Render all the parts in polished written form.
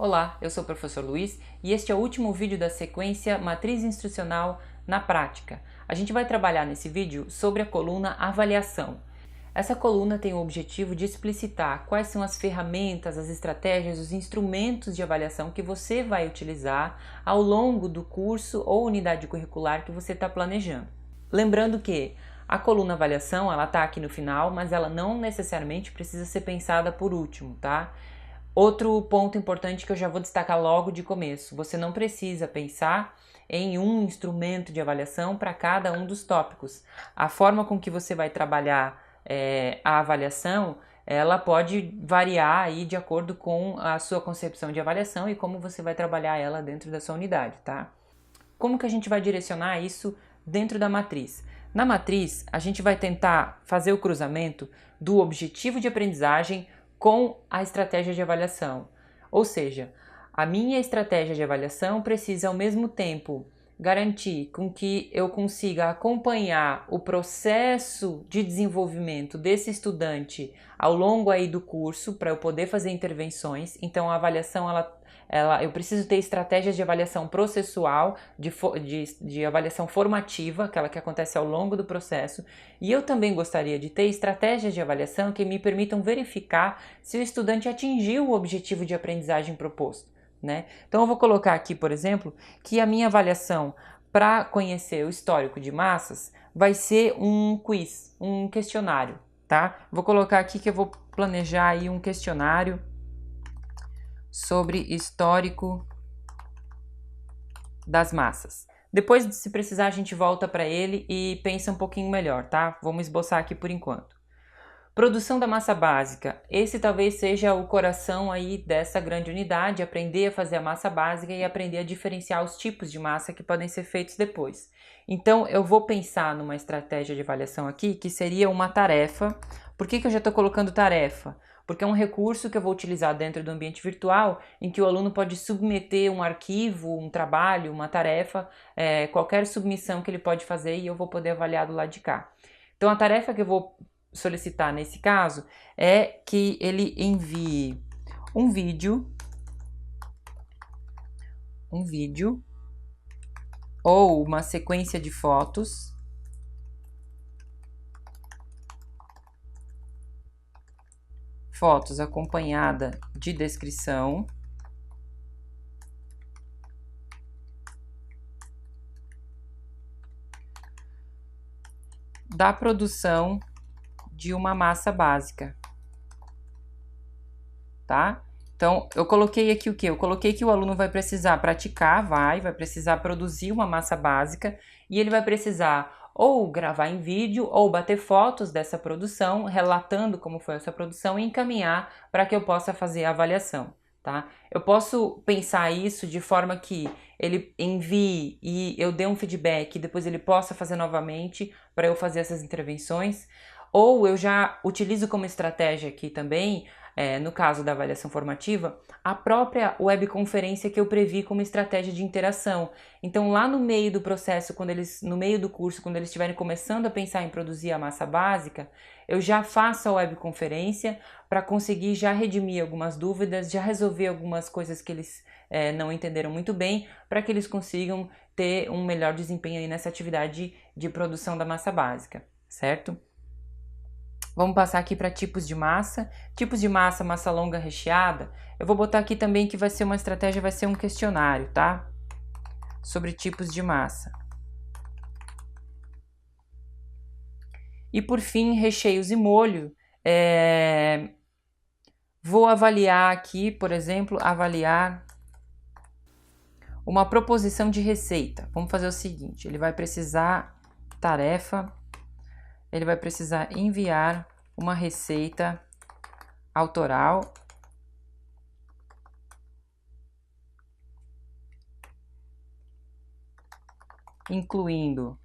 Olá, eu sou o professor Luiz e este é o último vídeo da sequência Matriz Instrucional na Prática. A gente vai trabalhar nesse vídeo sobre a coluna Avaliação. Essa coluna tem o objetivo de explicitar quais são as ferramentas, as estratégias, os instrumentos de avaliação que você vai utilizar ao longo do curso ou unidade curricular que você está planejando. Lembrando que a coluna avaliação, ela está aqui no final, mas ela não necessariamente precisa ser pensada por último, tá? Outro ponto importante que eu já vou destacar logo de começo, você não precisa pensar em um instrumento de avaliação para cada um dos tópicos. A forma com que você vai trabalhar a avaliação, ela pode variar aí de acordo com a sua concepção de avaliação e como você vai trabalhar ela dentro da sua unidade, tá? Como que a gente vai direcionar isso dentro da matriz? Na matriz, a gente vai tentar fazer o cruzamento do objetivo de aprendizagem com a estratégia de avaliação. Ou seja, a minha estratégia de avaliação precisa ao mesmo tempo garantir com que eu consiga acompanhar o processo de desenvolvimento desse estudante ao longo aí do curso para eu poder fazer intervenções. Então a avaliação eu preciso ter estratégias de avaliação processual, de avaliação formativa, aquela que acontece ao longo do processo, e eu também gostaria de ter estratégias de avaliação que me permitam verificar se o estudante atingiu o objetivo de aprendizagem proposto, né? Então eu vou colocar aqui, por exemplo, que a minha avaliação para conhecer o histórico de massas vai ser um quiz, um questionário, tá? Vou colocar aqui que eu vou planejar aí um questionário sobre histórico das massas. Depois, se precisar, a gente volta para ele e pensa um pouquinho melhor, tá? Vamos esboçar aqui por enquanto. Produção da massa básica. Esse talvez seja o coração aí dessa grande unidade, aprender a fazer a massa básica e aprender a diferenciar os tipos de massa que podem ser feitos depois. Então, eu vou pensar numa estratégia de avaliação aqui que seria uma tarefa. Por que eu já estou colocando tarefa? Porque é um recurso que eu vou utilizar dentro do ambiente virtual em que o aluno pode submeter um arquivo, um trabalho, uma tarefa, qualquer submissão que ele pode fazer e eu vou poder avaliar do lado de cá. Então a tarefa que eu vou solicitar nesse caso é que ele envie um vídeo ou uma sequência de fotos acompanhada de descrição da produção de uma massa básica, tá? Então, eu coloquei aqui o quê? Eu coloquei que o aluno vai precisar praticar, vai precisar produzir uma massa básica e ele vai precisar ou gravar em vídeo ou bater fotos dessa produção, relatando como foi essa produção e encaminhar para que eu possa fazer a avaliação, tá? Eu posso pensar isso de forma que ele envie e eu dê um feedback e depois ele possa fazer novamente para eu fazer essas intervenções, ou eu já utilizo como estratégia aqui também, no caso da avaliação formativa, a própria webconferência que eu previ como estratégia de interação. Então, lá no meio do processo, no meio do curso, quando eles estiverem começando a pensar em produzir a massa básica, eu já faço a webconferência para conseguir já redimir algumas dúvidas, já resolver algumas coisas que eles não entenderam muito bem, para que eles consigam ter um melhor desempenho aí nessa atividade de produção da massa básica, certo? Vamos passar aqui para tipos de massa. Tipos de massa, massa longa recheada. Eu vou botar aqui também que vai ser uma estratégia, vai ser um questionário, tá? Sobre tipos de massa. E por fim, recheios e molho. Vou avaliar aqui, por exemplo, avaliar uma proposição de receita. Vamos fazer o seguinte, ele vai precisar, tarefa, ele vai precisar enviar uma receita autoral incluindo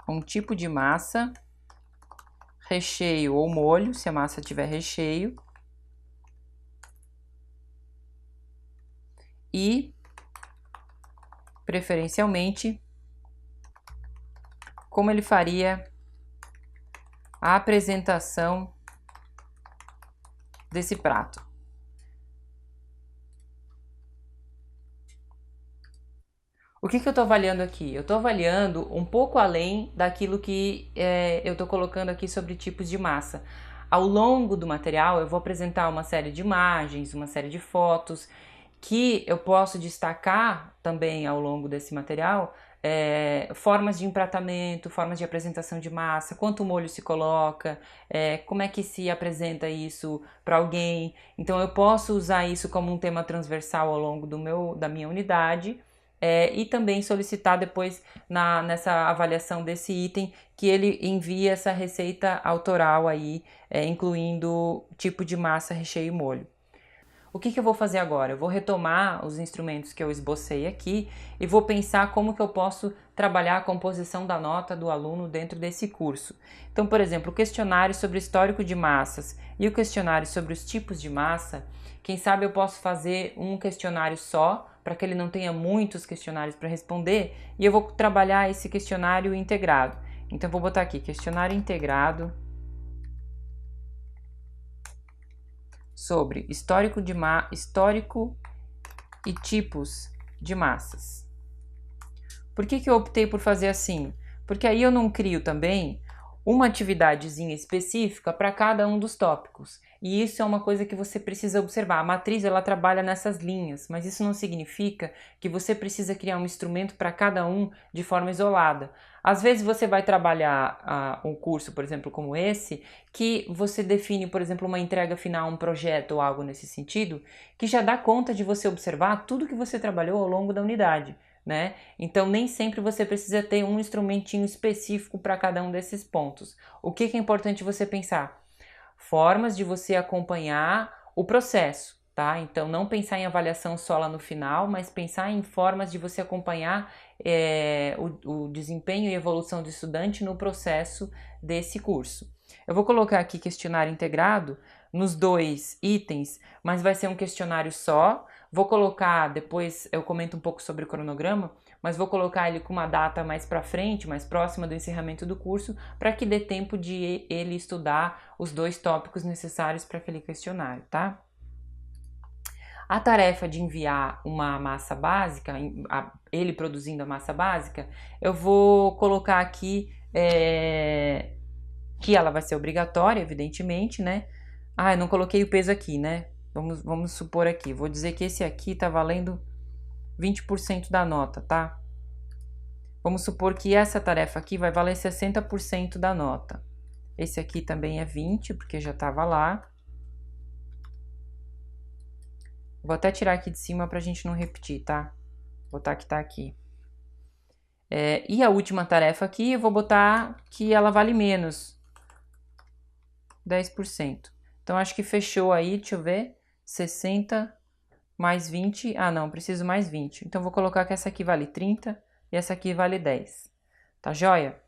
um tipo de massa, recheio ou molho, se a massa tiver recheio, e preferencialmente como ele faria a apresentação desse prato. O que eu estou avaliando aqui? Eu estou avaliando um pouco além daquilo que eu estou colocando aqui sobre tipos de massa. Ao longo do material eu vou apresentar uma série de imagens, uma série de fotos que eu posso destacar também ao longo desse material, formas de empratamento, formas de apresentação de massa, quanto molho se coloca, como é que se apresenta isso para alguém. Então eu posso usar isso como um tema transversal ao longo da minha unidade, e também solicitar depois nessa avaliação desse item que ele envie essa receita autoral aí, incluindo tipo de massa, recheio e molho. O que eu vou fazer agora? Eu vou retomar os instrumentos que eu esbocei aqui e vou pensar como que eu posso trabalhar a composição da nota do aluno dentro desse curso. Então, por exemplo, o questionário sobre histórico de massas e o questionário sobre os tipos de massa, quem sabe eu posso fazer um questionário só, para que ele não tenha muitos questionários para responder, e eu vou trabalhar esse questionário integrado. Então, eu vou botar aqui, questionário integrado sobre histórico e tipos de massas. Por que eu optei por fazer assim? Porque aí eu não crio também uma atividadezinha específica para cada um dos tópicos. E isso é uma coisa que você precisa observar. A matriz ela trabalha nessas linhas, mas isso não significa que você precisa criar um instrumento para cada um de forma isolada. Às vezes você vai trabalhar um curso, por exemplo, como esse, que você define, por exemplo, uma entrega final, um projeto ou algo nesse sentido, que já dá conta de você observar tudo que você trabalhou ao longo da unidade, né? Então nem sempre você precisa ter um instrumentinho específico para cada um desses pontos. O que é importante você pensar? Formas de você acompanhar o processo, tá? Então não pensar em avaliação só lá no final, mas pensar em formas de você acompanhar o desempenho e evolução do estudante no processo desse curso. Eu vou colocar aqui questionário integrado nos 2 itens, mas vai ser um questionário só. Vou colocar, depois eu comento um pouco sobre o cronograma, mas vou colocar ele com uma data mais para frente, mais próxima do encerramento do curso, para que dê tempo de ele estudar os 2 tópicos necessários para aquele questionário, tá? A tarefa de enviar uma massa básica, ele produzindo a massa básica, eu vou colocar aqui que ela vai ser obrigatória, evidentemente, né? Ah, eu não coloquei o peso aqui, né? Vamos supor aqui, vou dizer que esse aqui está valendo 20% da nota, tá? Vamos supor que essa tarefa aqui vai valer 60% da nota. Esse aqui também é 20, porque já estava lá. Vou até tirar aqui de cima para a gente não repetir, tá? Vou botar que tá aqui. E a última tarefa aqui, eu vou botar que ela vale menos. 10%. Então, acho que fechou aí, deixa eu ver. 60 mais 20. Ah, não, preciso mais 20. Então, vou colocar que essa aqui vale 30 e essa aqui vale 10. Tá joia?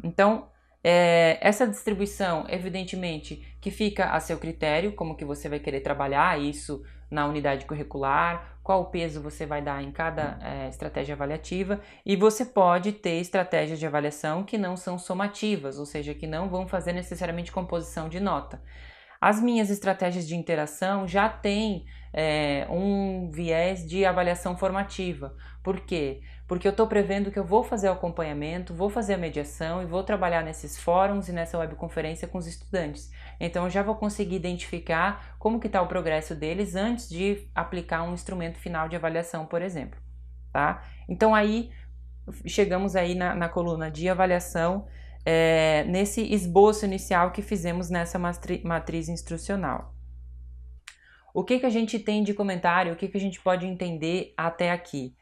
Então, essa distribuição, evidentemente, que fica a seu critério, como que você vai querer trabalhar isso na unidade curricular, qual peso você vai dar em cada estratégia avaliativa, e você pode ter estratégias de avaliação que não são somativas, ou seja, que não vão fazer necessariamente composição de nota. As minhas estratégias de interação já têm um viés de avaliação formativa. Por quê? Porque eu estou prevendo que eu vou fazer o acompanhamento, vou fazer a mediação e vou trabalhar nesses fóruns e nessa webconferência com os estudantes. Então eu já vou conseguir identificar como que está o progresso deles antes de aplicar um instrumento final de avaliação, por exemplo. Tá? Então aí chegamos aí na coluna de avaliação, nesse esboço inicial que fizemos nessa matriz instrucional. O que a gente tem de comentário, o que a gente pode entender até aqui?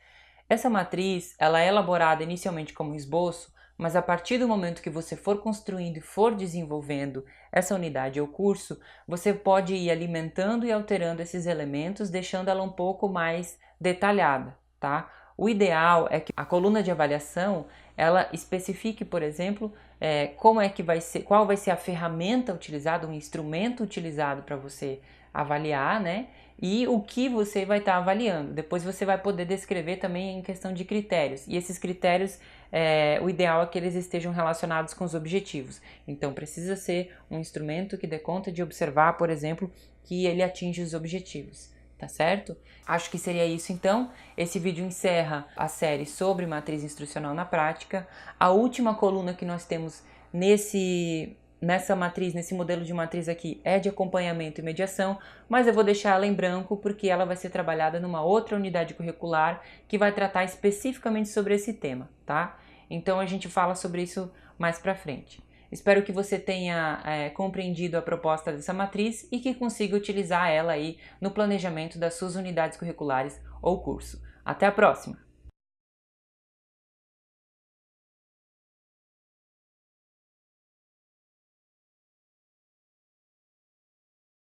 Essa matriz, ela é elaborada inicialmente como esboço, mas a partir do momento que você for construindo e for desenvolvendo essa unidade ou curso, você pode ir alimentando e alterando esses elementos, deixando ela um pouco mais detalhada, tá? O ideal é que a coluna de avaliação, ela especifique, por exemplo, como é que vai ser, qual vai ser a ferramenta utilizada, o instrumento utilizado para você avaliar, né? E o que você vai estar avaliando. Depois você vai poder descrever também em questão de critérios. E esses critérios, o ideal é que eles estejam relacionados com os objetivos. Então precisa ser um instrumento que dê conta de observar, por exemplo, que ele atinge os objetivos, tá certo? Acho que seria isso então. Esse vídeo encerra a série sobre matriz instrucional na prática. A última coluna que nós temos nessa matriz, nesse modelo de matriz aqui, é de acompanhamento e mediação, mas eu vou deixar ela em branco porque ela vai ser trabalhada numa outra unidade curricular que vai tratar especificamente sobre esse tema, tá? Então a gente fala sobre isso mais pra frente. Espero que você tenha compreendido a proposta dessa matriz e que consiga utilizar ela aí no planejamento das suas unidades curriculares ou curso. Até a próxima!